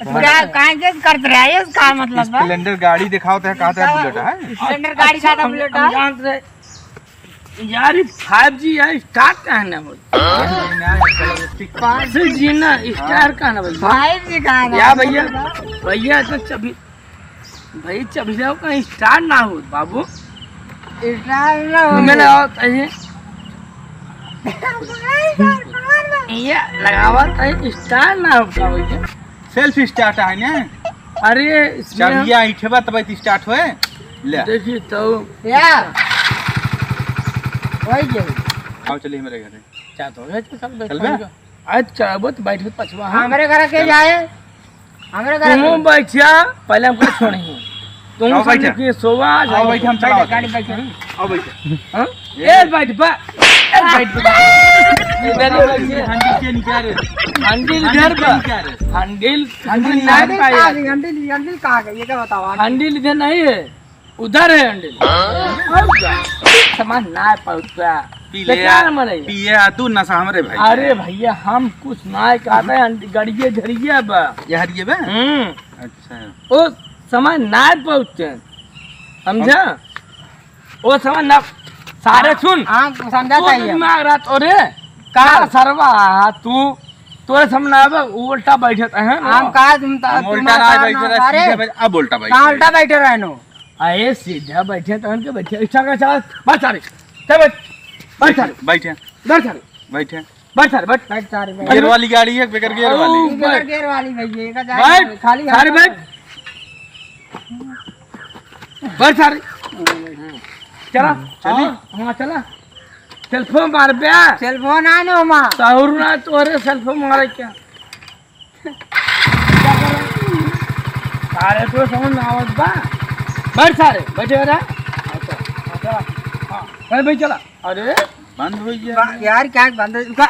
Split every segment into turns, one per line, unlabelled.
क्या काहे करते रहे है इसका मतलब
स्प्लेंडर गाड़ी दिखाओ तो कहते हैं बुलेट है।
स्प्लेंडर गाड़ी का था बुलेट है।
जान रहे यार 5G है स्टार्ट कहना बोल 5G ना स्टार कहना बोल
भाई जी का
या भैया भैया तो चबी भाई चबिया का स्टार्ट ना हो बाबू
स्टार ना हो
मैंने आओ कहीं ये लगावत है स्टार ना हो भैया
सेल्फ स्टार्ट है ना।
अरे
चाबियां इठबा तब स्टार्ट होए ले
देखिए तो
या वही जे
आओ चलिए मेरे घर
क्या तो है सब
चल बे
आज चढ़बो तो बैठ पछवा
हमारे घर के जाए हमारे घर
तुम बैठिया पहले हमको छोड़ी तुम
आओ बैठे।
के सोवा
आओ बैठे हम चलाओ
गाड़ी बैठे
आओ बैठे
हां ए बैठ बा ए बैठ बा इधर ही बैठिए
हंडी के निकाल
हंडिल घर बा हंडिल हंडिल ना पाए
अंडिल कहाँ गई ये क्या बताओ
हंडिल इधर नहीं है उधर है हंडिल समझ ना पाउता
पिए तू नशा हमरे भाई।
अरे भैया हम कुछ ना कहते हैं गड़िए झड़िए बा
ये हरिए बे अच्छा
ओ समझ ना पहुँचते समझा ओ समझ ना सारे सुन
हाँ समझा
तू
चाहिए
दिमाग रात और का सरवा तू तोरे समझ उल्टा बैठे हैं
हम कहा तुम
उल्टा ना बैठे रहे सीधे बैठे अब उल्टा बैठे
कहाँ उल्टा बैठे रहे नो
आए सीधा बैठे तो उनके बैठे इच्छा का चाल बस सारे चल बैठ बैठ सारे
बैठे
बैठ सारे
बैठे
बैठ सारे बैठ
बैठ सारे
गियर वाली गाड़ी है बेकर गियर वाली
गेर वाली भैया का
बैठ
खाली
सारे बैठ बैठ सारे चला चली हाँ चला सेल्फोन मार पे
सेलफोन आने हो माँ
सहूर ना तोरे सेल्फोन मारे क्या सारे तो समझ में आवत बा बैठ सारे बैठे रहा अच्छा अच्छा हाँ भाई चला अरे
बंद हो गया
यार क्या बंद उसका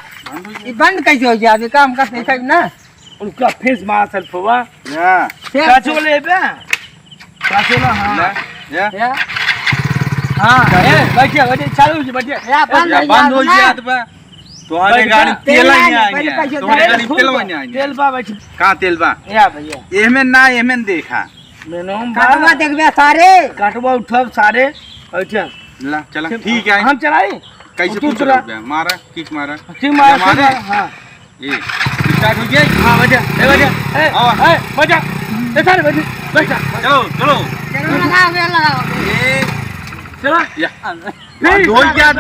बंद कैसे हो गया अभी काम का पैसा ना
उनका फेस मार सेल्फोवा
या
क्या चले बे क्या चला हाँ
या
हाँ बैठिए बैठिए चालू जी बैठिए
बंद हो गया तो तुम्हारे गाड़ी तेल नहीं आएंगे तुम्हारे गाड़ी तेल नहीं आएंगे
तेल बा बैठ
कहाँ तेल बा
या भैया
एहमें ना एहमें देखा
मैंने
काटवा देखबे सारे
काटवा उठब सारे अच्छा
ला चला ठीक है
हम चलाई
कैसे
तू
पूछ
चला।
रहा मारा किक मारा
ठीक मार
मारे
हाँ
ये स्टार्ट हो गया
हाँ बजा ए बजा ए बजा ए सारे बजा बैठा
चलो चलो
चलो लगाओ वे लगाओ
ये
चला
या बंद हो गया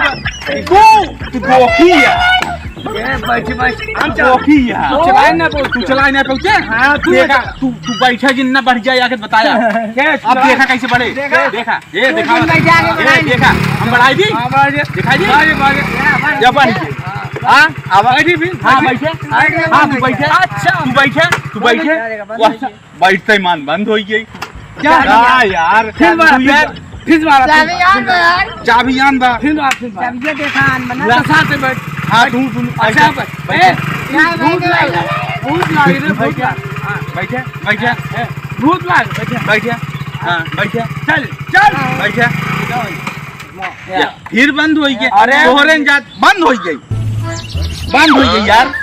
तू बोकी है
ए बैठ बैठ हम
बोकी है
चलाए ना पहुंच
तू चलाए ना पहुंचे
हाँ, तू
देखा तू बैठा जितना बढ़ जाए आके बताया अब देखा कैसे बढ़े देखा ये देखा ये देखा हम बढ़ाई दी दिखाई दी जब बढ़ हाँ अब बैठी फिर हाँ बैठे हाँ तू बैठे अच्छा तू बैठे तू बैठे बैठते मान बंद हो गई क्या यार
फिर मारा
चाबी आन बा
फिर मार
चाबी देखा आन बना
लसा से बैठ
हाँ तू
अच्छा ए भूत लाग भूत लाग रे भूत लाग
बैठे बैठे
भूत लाग बैठे
बैठे हाँ बैठे
चल चल
बैठे फिर बंद हो गई
अरे
तोहरे जात बंद हो गई बंद हो गई यार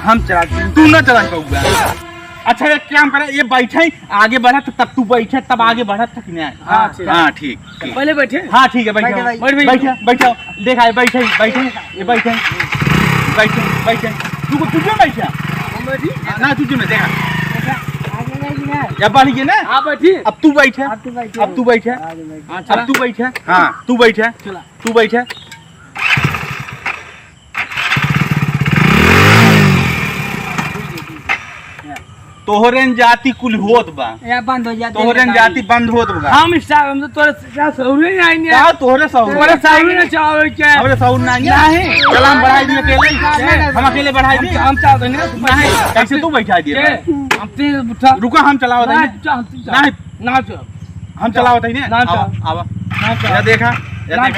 हम चला तू ना चला पाऊंगा अच्छा एक काम करे ये बैठे आगे बढ़ा तो तब तू बैठे तब आगे बढ़ा तक नहीं आए हाँ ठीक
पहले बैठे
हाँ ठीक है बैठे बैठे बैठे देखा है बैठे बैठे ये बैठे बैठे बैठे तू तुझे बैठा ना तुझे में देखा या बढ़ गए ना
हाँ बैठी
अब तू बैठे अब तू बैठे अब तू बैठे हाँ तू बैठे तू बैठे तोहरेन जाति कुल होत बा
या बंद हो जाते
तोहरेन जाति बंद होत बा
हम हम तो तोरे सहूर नहीं आएंगे
का तोहरे सहूर
तोरे सहूर नहीं चाहो क्या
हमरे सहूर ना
नहीं
चल हम बढ़ाई दिए अकेले हम अकेले बढ़ाई दिए
हम चाहते नहीं
नहीं कैसे तू बैठा दिए
हम तीन उठा
रुको हम चलाओ नहीं
नहीं ना चल
हम चलाओ नहीं
ना
आवा आवा या देखा
ना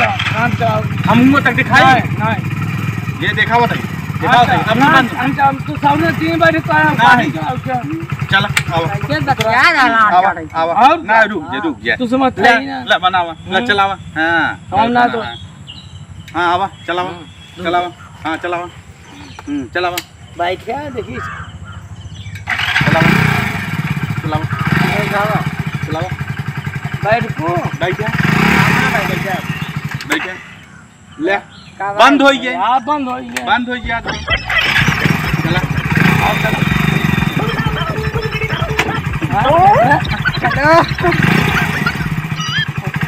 चल
हम उनको तक दिखाई
नहीं
ये देखा बताइए दिखाओ सही अब बंद
हम तो सामने 3 बजे
चल आवा आवा ना रुक जा
तू समझ
ले बनावा ले चलावा हां
हम ना तो
हां आवा चलावा चलावा हां चलावा चलावा
बैठ देखिए
चलाओ चलाओ
बैठ को
बैठ जा बैठ जा ले बंद हो गए
हाँ बंद हो गया
बंद हो गया तो चला
हाँ, चलो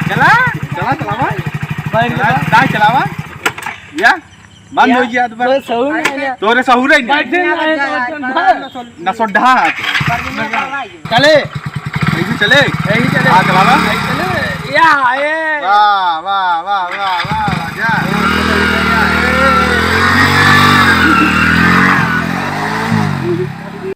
चला चला चलावा
बैठ
चला
जा
काय चलावा या बंद हो गया तो
तो सहू नहीं
तोरे सहूर है
बैठे
न सोढ़ा चले यही चले
यही चले
हाँ चलावा
चले या आए
वाह वाह वाह वाह